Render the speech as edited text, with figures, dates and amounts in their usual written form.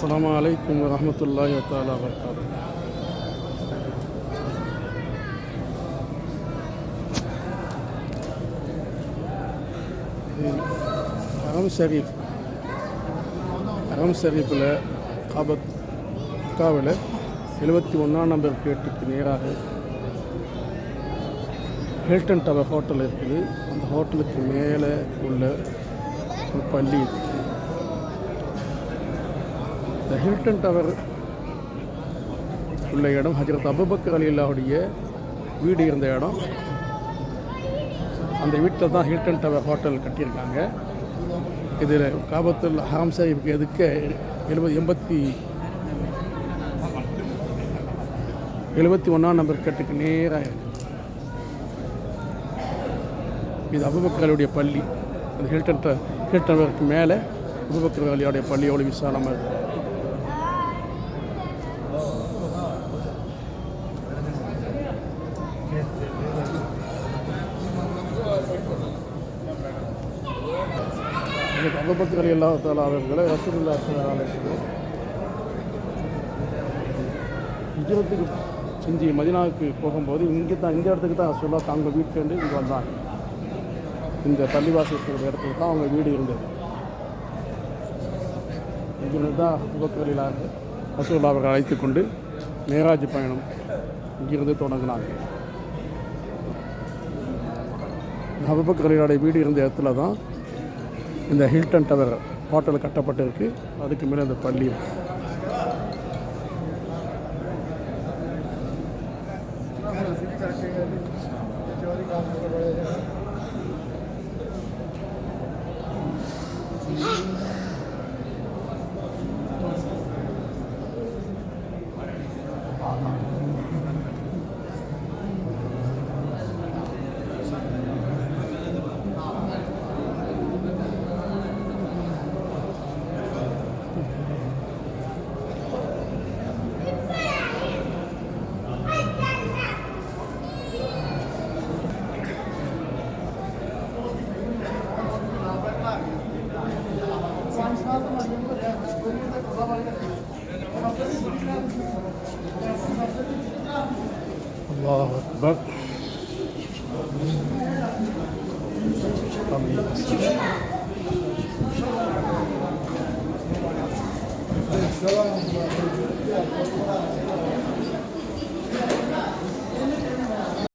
السلام عليكم ورحمة الله تعالى وبركاته. ஹரம் ஷரீஃபில் மக்காவில் 71 நம்பர் கேட்டுக்கு நேராக ஹில்டன் டவர் ஹோட்டல் இருக்குது. அந்த ஹோட்டலுக்கு மேலே உள்ள ஒரு பள்ளி இருக்குது. இந்த ஹில்டன் டவர் உள்ள இடம் ஹஜ்ரத் அபூபக்கர் ரலியல்லாஹுடைய வீடு இருந்த இடம். அந்த வீட்டில் தான் ஹில்டன் டவர் ஹோட்டல் கட்டியிருக்காங்க. இதில் காபத்துல் ஹரம் ஷரீஃப்க்கு எதுக்கு 71 நம்பர் கேட்டுக்கு நேராக இருக்குது. இது அபூபக்கர் அலியுடைய பள்ளி. அந்த ஹில்டன் டவருக்கு மேலே அபூபக்கர் அலியுடைய பள்ளி எவ்வளோ விசாலமாக இருக்குது. அபூபக்கர் ரலியல்லாஹு தஆலா அவர்களை ரசூலுல்லாஹி ஸல்லல்லாஹு அலைஹி வஸல்லம் ஹிஜ்ரத்துக்கு செஞ்சு மதீனாவுக்கு போகும்போது இந்த இடத்துக்கு தான் ரசூலுல்லாஹ் அவங்க வீட்டிலேருந்து இங்கே வந்தாங்க. இந்த பள்ளிவாசலுடைய இடத்துல தான் அவங்க வீடு இருந்தது. இங்கிருந்து தான் அபூபக்கர் ரசூலுல்லாஹ் அவர்கள் அழைத்து கொண்டு மேராஜ் பயணம் இங்கிருந்து தொடங்கினாங்க. அபூபக்கர் ரலியல்லாஹுடைய வீடு இருந்த இடத்துல தான் இந்த ஹில்டன் டவர் ஹோட்டல் கட்டப்பட்டிருக்கு. அதுக்கு மேலே அந்த பள்ளி இருக்கு. الله أكبر. السلام